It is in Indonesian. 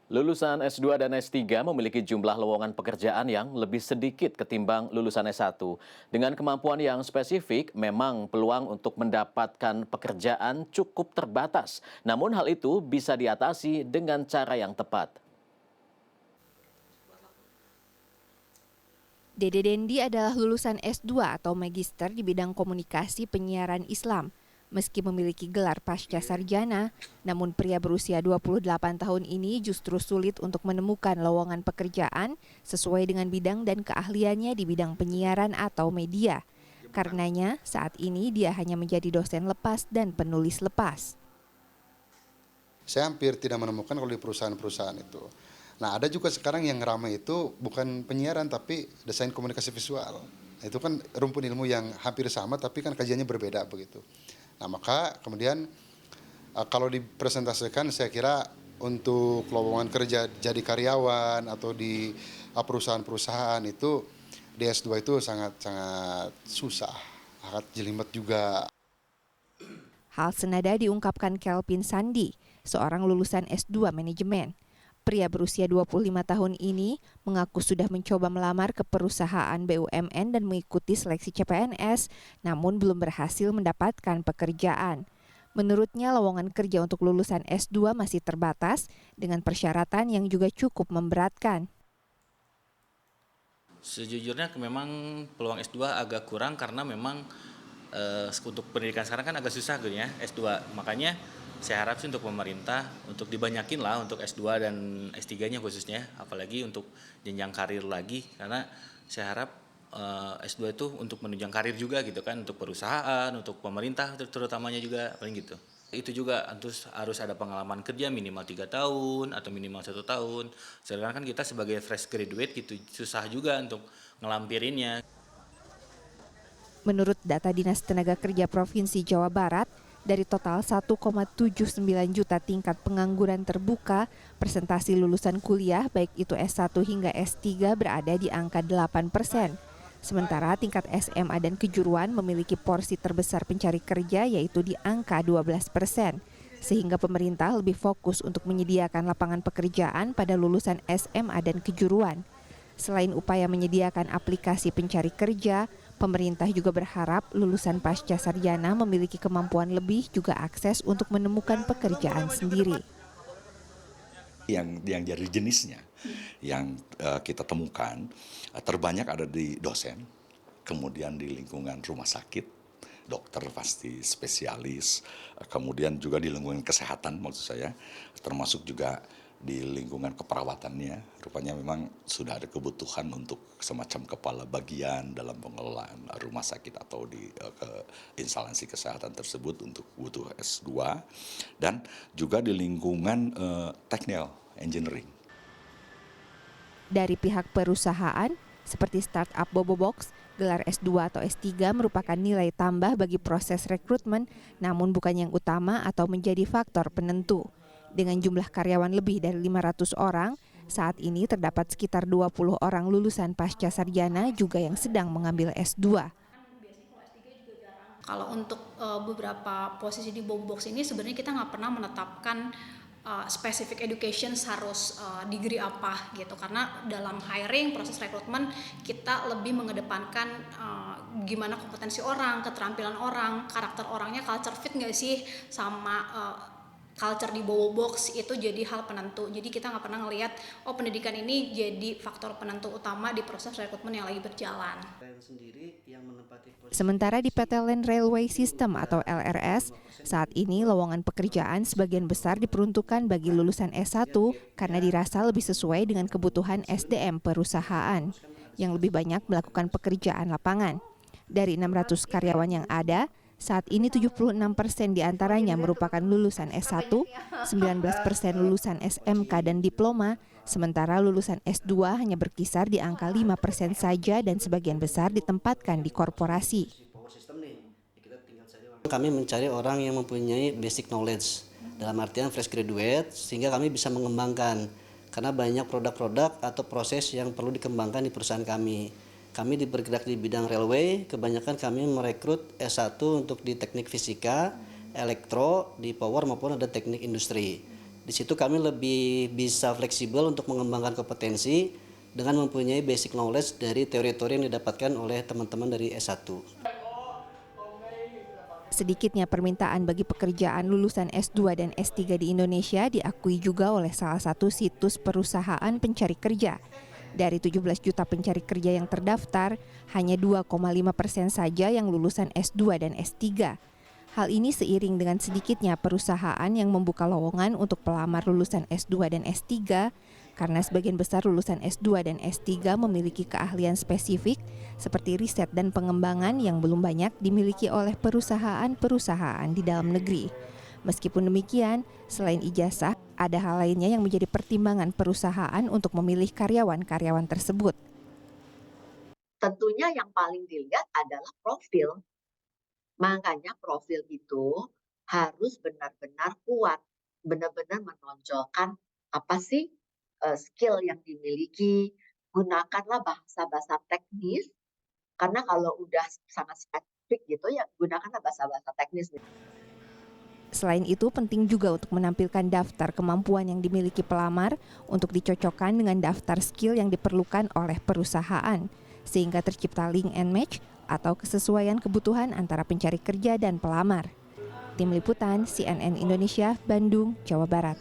Lulusan S2 dan S3 memiliki jumlah lowongan pekerjaan yang lebih sedikit ketimbang lulusan S1. Dengan kemampuan yang spesifik, memang peluang untuk mendapatkan pekerjaan cukup terbatas. Namun hal itu bisa diatasi dengan cara yang tepat. Dede Dendi adalah lulusan S2 atau magister di bidang komunikasi penyiaran Islam. Meski memiliki gelar pasca sarjana, namun pria berusia 28 tahun ini justru sulit untuk menemukan lowongan pekerjaan sesuai dengan bidang dan keahliannya di bidang penyiaran atau media. Karenanya, saat ini dia hanya menjadi dosen lepas dan penulis lepas. Saya hampir tidak menemukan kalau di perusahaan-perusahaan itu. Nah, ada juga sekarang yang ramai itu bukan penyiaran tapi desain komunikasi visual. Itu kan rumpun ilmu yang hampir sama tapi kan kajiannya berbeda begitu. Nah, maka kemudian kalau dipresentasikan saya kira untuk lowongan kerja jadi karyawan atau di perusahaan-perusahaan itu di S2 itu sangat susah, sangat jelimet juga. Hal senada diungkapkan Kelvin Sandi, seorang lulusan S2 manajemen. Pria berusia 25 tahun ini mengaku sudah mencoba melamar ke perusahaan BUMN dan mengikuti seleksi CPNS, namun belum berhasil mendapatkan pekerjaan. Menurutnya lowongan kerja untuk lulusan S2 masih terbatas dengan persyaratan yang juga cukup memberatkan. Sejujurnya memang peluang S2 agak kurang karena memang untuk pendidikan sekarang kan agak susah gitu ya S2. Makanya saya harap sih untuk pemerintah untuk dibanyakin lah untuk S2 dan S3-nya khususnya, apalagi untuk jenjang karir lagi karena saya harap S2 itu untuk menunjang karir juga gitu kan, untuk perusahaan, untuk pemerintah terutamanya juga paling gitu. Itu juga harus ada pengalaman kerja minimal 3 tahun atau minimal 1 tahun. Sedangkan kan kita sebagai fresh graduate gitu susah juga untuk ngelampirinnya. Menurut data Dinas Tenaga Kerja Provinsi Jawa Barat, dari total 1,79 juta tingkat pengangguran terbuka, presentasi lulusan kuliah baik itu S1 hingga S3 berada di angka 8%. Sementara tingkat SMA dan kejuruan memiliki porsi terbesar pencari kerja yaitu di angka 12%. Sehingga pemerintah lebih fokus untuk menyediakan lapangan pekerjaan pada lulusan SMA dan kejuruan. Selain upaya menyediakan aplikasi pencari kerja, pemerintah juga berharap lulusan pasca sarjana memiliki kemampuan lebih juga akses untuk menemukan pekerjaan sendiri. Yang jadi jenisnya yang kita temukan terbanyak ada di dosen, kemudian di lingkungan rumah sakit, dokter pasti spesialis, kemudian juga di lingkungan kesehatan maksud saya, termasuk juga di lingkungan keperawatannya. Rupanya memang sudah ada kebutuhan untuk semacam kepala bagian dalam pengelolaan rumah sakit atau di instansi kesehatan tersebut untuk butuh S2 dan juga di lingkungan technical engineering. Dari pihak perusahaan, seperti startup Bobobox, gelar S2 atau S3 merupakan nilai tambah bagi proses rekrutmen, namun bukan yang utama atau menjadi faktor penentu. Dengan jumlah karyawan lebih dari 500 orang, saat ini terdapat sekitar 20 orang lulusan pasca sarjana juga yang sedang mengambil S2. Kalau untuk beberapa posisi di Bobobox ini sebenarnya kita nggak pernah menetapkan specific education harus degree apa gitu, karena dalam hiring proses rekrutmen kita lebih mengedepankan gimana kompetensi orang, keterampilan orang, karakter orangnya, culture fit nggak sih sama culture di Bobobox, itu jadi hal penentu. Jadi kita nggak pernah ngelihat pendidikan ini jadi faktor penentu utama di proses rekrutmen yang lagi berjalan. Sementara di PT Land Railway System atau LRS, saat ini lowongan pekerjaan sebagian besar diperuntukkan bagi lulusan S1 karena dirasa lebih sesuai dengan kebutuhan SDM perusahaan yang lebih banyak melakukan pekerjaan lapangan. Dari 600 karyawan yang ada, saat ini 76% diantaranya merupakan lulusan S1, 19% lulusan SMK dan diploma, sementara lulusan S2 hanya berkisar di angka 5% saja dan sebagian besar ditempatkan di korporasi. Kami mencari orang yang mempunyai basic knowledge, dalam artian fresh graduate, sehingga kami bisa mengembangkan, karena banyak produk-produk atau proses yang perlu dikembangkan di perusahaan kami. Kami bergerak di bidang railway, kebanyakan kami merekrut S1 untuk di teknik fisika, elektro, di power maupun ada teknik industri. Di situ kami lebih bisa fleksibel untuk mengembangkan kompetensi dengan mempunyai basic knowledge dari teori-teori yang didapatkan oleh teman-teman dari S1. Sedikitnya permintaan bagi pekerjaan lulusan S2 dan S3 di Indonesia diakui juga oleh salah satu situs perusahaan pencari kerja. Dari 17 juta pencari kerja yang terdaftar, hanya 2,5% saja yang lulusan S2 dan S3. Hal ini seiring dengan sedikitnya perusahaan yang membuka lowongan untuk pelamar lulusan S2 dan S3, karena sebagian besar lulusan S2 dan S3 memiliki keahlian spesifik seperti riset dan pengembangan yang belum banyak dimiliki oleh perusahaan-perusahaan di dalam negeri. Meskipun demikian, selain ijazah, ada hal lainnya yang menjadi pertimbangan perusahaan untuk memilih karyawan-karyawan tersebut. Tentunya yang paling dilihat adalah profil. Makanya profil itu harus benar-benar kuat, benar-benar menonjolkan apa sih skill yang dimiliki, gunakanlah bahasa-bahasa teknis, karena kalau udah sangat spesifik gitu ya gunakanlah bahasa-bahasa teknis. Selain itu, penting juga untuk menampilkan daftar kemampuan yang dimiliki pelamar untuk dicocokkan dengan daftar skill yang diperlukan oleh perusahaan, sehingga tercipta link and match atau kesesuaian kebutuhan antara pencari kerja dan pelamar. Tim Liputan CNN Indonesia, Bandung, Jawa Barat.